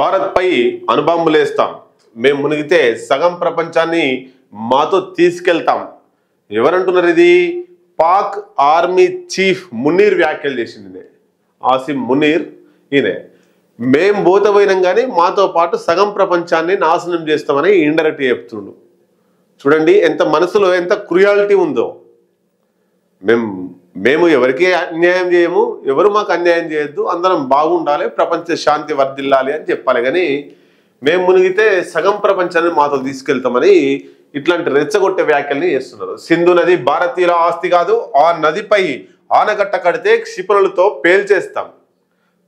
భారత్ పై అణుబాంబులేస్తాం, మేము మునిగితే సగం ప్రపంచాన్ని మాతో తీసుకెళ్తాం. ఎవరంటున్నారు ఇది? పాక్ ఆర్మీ చీఫ్ మునీర్ వ్యాఖ్యలు చేసింది. ఆసిమ్ మునీర్ ఈయనే. మేం పోతపోయినాం కానీ మాతో పాటు సగం ప్రపంచాన్ని నాశనం చేస్తామని ఇండైరెక్ట్ చెప్తుండు. చూడండి ఎంత మనసులో ఎంత క్రుయాలిటీ ఉందో. మేము ఎవరికి అన్యాయం చేయము, ఎవరు మాకు అన్యాయం చేయొద్దు, అందరం బాగుండాలి, ప్రపంచ శాంతి వర్ధిల్లాలి అని చెప్పాలి. కానీ మేము మునిగితే సగం ప్రపంచాన్ని మాతో తీసుకెళ్తామని ఇట్లాంటి రెచ్చగొట్టే వ్యాఖ్యల్ని చేస్తున్నారు. సింధు నది భారతీయుల ఆస్తి కాదు, ఆ నదిపై ఆనకట్ట కడితే క్షిపణులతో పేల్చేస్తాం.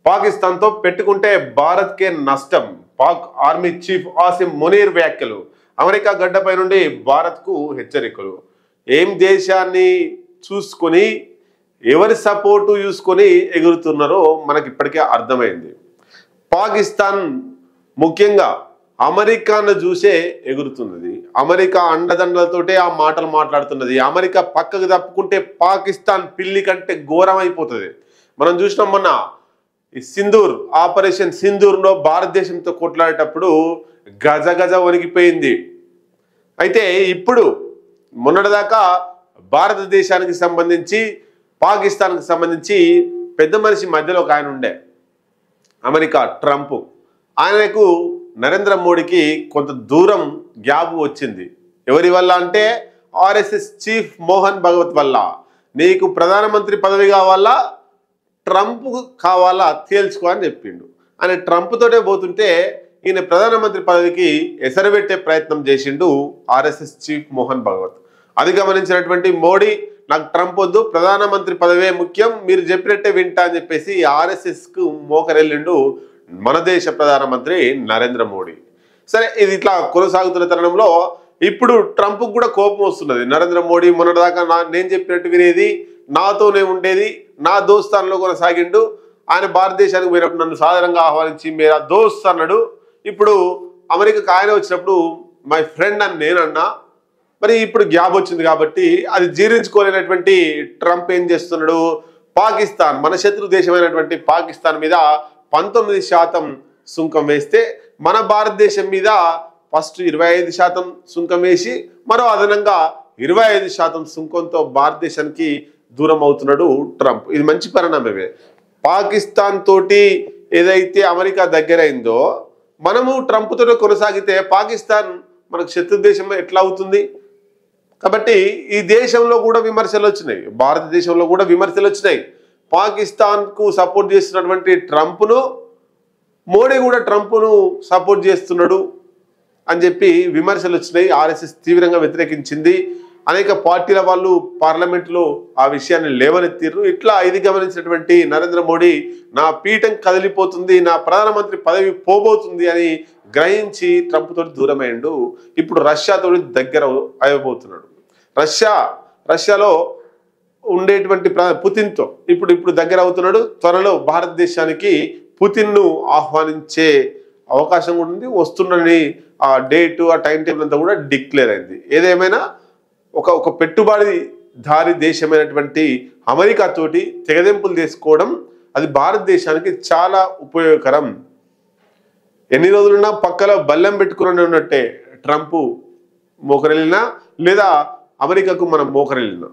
పాకిస్తాన్తో పెట్టుకుంటే భారత్కే నష్టం. పాక్ ఆర్మీ చీఫ్ ఆసిమ్ మునీర్ వ్యాఖ్యలు. అమెరికా గడ్డపై నుండి భారత్కు హెచ్చరికలు. ఏం దేశాన్ని చూసుకొని ఎవరి సపోర్టు చూసుకొని ఎగురుతున్నారో మనకి ఇప్పటికే అర్థమైంది. పాకిస్తాన్ ముఖ్యంగా అమెరికాను చూసే ఎగురుతున్నది. అమెరికా అండదండలతోటే ఆ మాటలు మాట్లాడుతున్నది. అమెరికా పక్కకు తప్పుకుంటే పాకిస్తాన్ పిల్లి కంటే ఘోరం అయిపోతుంది. మనం చూసినాం మొన్న ఈ సింధూర్ ఆపరేషన్ సింధూర్లో భారతదేశంతో కొట్లాడేటప్పుడు గజ గజ వణికిపోయింది. అయితే ఇప్పుడు మొన్నటిదాకా భారతదేశానికి సంబంధించి పాకిస్తాన్కి సంబంధించి పెద్ద మనిషి మధ్యలో ఒక ఆయన ఉండే, అమెరికా ట్రంప్. ఆయనకు నరేంద్ర మోడీకి కొంత దూరం గ్యాప్ వచ్చింది. ఎవరి వల్ల అంటే ఆర్ఎస్ఎస్ చీఫ్ మోహన్ భగవత్ వల్ల. నీకు ప్రధానమంత్రి పదవి కావాలా, ట్రంప్ కావాలా తేల్చుకో అని చెప్పిండు. ఆయన ట్రంప్ తోటే పోతుంటే ఈయన ప్రధానమంత్రి పదవికి ఎసరబెట్టే ప్రయత్నం చేసిండు ఆర్ఎస్ఎస్ చీఫ్ మోహన్ భగవత్. అది గమనించినటువంటి మోడీ, నాకు ట్రంప్ వద్దు, ప్రధానమంత్రి పదవే ముఖ్యం, మీరు చెప్పినట్టే వింటా అని చెప్పేసి ఆర్ఎస్ఎస్కు మోకరెళ్ళిండు మన దేశ ప్రధానమంత్రి నరేంద్ర మోడీ. సరే, ఇది ఇట్లా కొనసాగుతున్న తరుణంలో ఇప్పుడు ట్రంప్ కూడా కోపం వస్తున్నది. నరేంద్ర మోడీ మొన్నటిదాకా నేను చెప్పినట్టు వినేది, నాతోనే ఉండేది, నా దోస్తాన్లో కొనసాగిండు. ఆయన భారతదేశానికి పోయినప్పుడు నన్ను సాధారణంగా ఆహ్వానించి మేరా దోస్త్ అన్నాడు. ఇప్పుడు అమెరికాకు ఆయన వచ్చినప్పుడు మై ఫ్రెండ్ అని నేనన్నా. మరి ఇప్పుడు గ్యాప్ వచ్చింది కాబట్టి అది జీర్ణించుకోలేనటువంటి ట్రంప్ ఏం చేస్తున్నాడు? పాకిస్తాన్, మన శత్రు దేశమైనటువంటి పాకిస్తాన్ మీద 19% సుంకం వేస్తే మన భారతదేశం మీద ఫస్ట్ 25% సుంకం వేసి మరో అదనంగా 25% సుంకంతో భారతదేశానికి దూరం అవుతున్నాడు ట్రంప్. ఇది మంచి పరిణామమే. పాకిస్తాన్ తోటి ఏదైతే అమెరికా దగ్గరైందో మనము ట్రంప్ తోటి కొనసాగితే పాకిస్తాన్ మనకు శత్రు దేశం ఎట్లా అవుతుంది? కాబట్టి ఈ దేశంలో కూడా విమర్శలు వచ్చినాయి, భారతదేశంలో కూడా విమర్శలు వచ్చినాయి. పాకిస్తాన్కు సపోర్ట్ చేస్తున్నటువంటి ట్రంప్ను మోడీ కూడా ట్రంప్ను సపోర్ట్ చేస్తున్నాడు అని చెప్పి విమర్శలు వచ్చినాయి. ఆర్ఎస్ఎస్ తీవ్రంగా వ్యతిరేకించింది. అనేక పార్టీల వాళ్ళు పార్లమెంట్లో ఆ విషయాన్ని లేవనెత్తిర్రు. ఇట్లా ఇది గమనించినటువంటి నరేంద్ర మోడీ నా పీఠం కదిలిపోతుంది, నా ప్రధానమంత్రి పదవి పోబోతుంది అని గ్రహించి ట్రంప్ తోటి దూరమైండు. ఇప్పుడు రష్యాతో దగ్గర అయిపోతున్నాడు. రష్యాలో ఉండేటువంటి పుతిన్తో ఇప్పుడు దగ్గర అవుతున్నాడు. త్వరలో భారతదేశానికి పుతిన్ను ఆహ్వానించే అవకాశం కూడా ఉంది. వస్తున్నని ఆ డేటు, ఆ టైం టేబుల్ అంతా కూడా డిక్లేర్ అయింది. ఏదేమైనా ఒక పెట్టుబడిదారి దేశమైనటువంటి అమెరికా తోటి తెగదెంపులు చేసుకోవడం అది భారతదేశానికి చాలా ఉపయోగకరం. ఎన్ని రోజులున్నా పక్కలో బల్లెం పెట్టుకుని ఉన్నట్టే ట్రంప్ మోకరెళ్ళినా లేదా అమెరికాకు మనం మోకరెళ్ళినా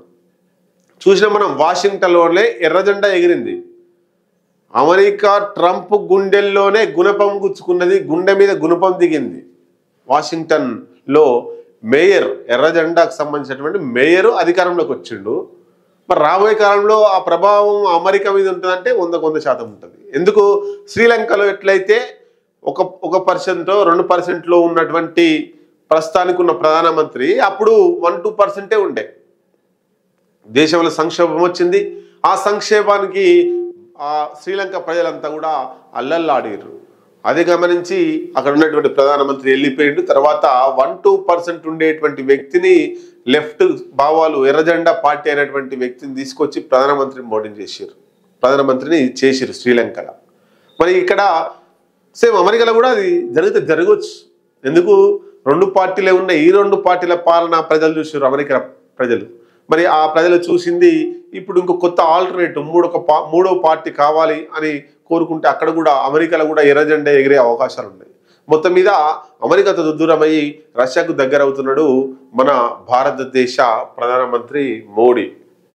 చూసినా మనం వాషింగ్టన్లోనే ఎర్రజెండా ఎగిరింది. అమెరికా ట్రంప్ గుండెల్లోనే గుణపం గుచ్చుకున్నది, గుండె మీద గుణపం దిగింది. వాషింగ్టన్లో మేయర్, ఎర్రజెండాకు సంబంధించినటువంటి మేయరు అధికారంలోకి వచ్చిండు. మరి రాబోయే కాలంలో ఆ ప్రభావం అమెరికా మీద ఉంటుందంటే 100% ఉంటుంది. ఎందుకు? శ్రీలంకలో ఎట్లయితే 1% 2% ఉన్నటువంటి ప్రస్తుతానికి ఉన్న ప్రధానమంత్రి అప్పుడు 1-2% ఉండే. దేశంలో సంక్షోభం వచ్చింది. ఆ సంక్షేమానికి ఆ శ్రీలంక ప్రజలంతా కూడా అల్లల్లాడిర్రు. అది గమనించి అక్కడ ఉన్నటువంటి ప్రధానమంత్రి వెళ్ళిపోయిండు. తర్వాత 1-2% ఉండేటువంటి వ్యక్తిని, లెఫ్ట్ భావాలు, ఎర్రజెండా పార్టీ అయినటువంటి వ్యక్తిని తీసుకొచ్చి ప్రధానమంత్రిని చేసిరు శ్రీలంకలో. మరి ఇక్కడ సేమ్ అమెరికాలో కూడా అది జరగవచ్చు. ఎందుకు? 2 పార్టీలే ఉన్నాయి. ఈ 2 పార్టీల పాలన ప్రజలు చూసారు, అమెరికా ప్రజలు. మరి ఆ ప్రజలు చూసింది ఇప్పుడు ఇంకో కొత్త ఆల్టర్నేటివ్, మూడో పార్టీ కావాలి అని కోరుకుంటే అక్కడ కూడా అమెరికాలో కూడా ఎర్ర జెండా ఎగిరే అవకాశాలు ఉన్నాయి. మొత్తం మీద అమెరికాతో దూరమయ్యి రష్యాకు దగ్గర అవుతున్నాడు మన భారతదేశ ప్రధానమంత్రి మోడీ.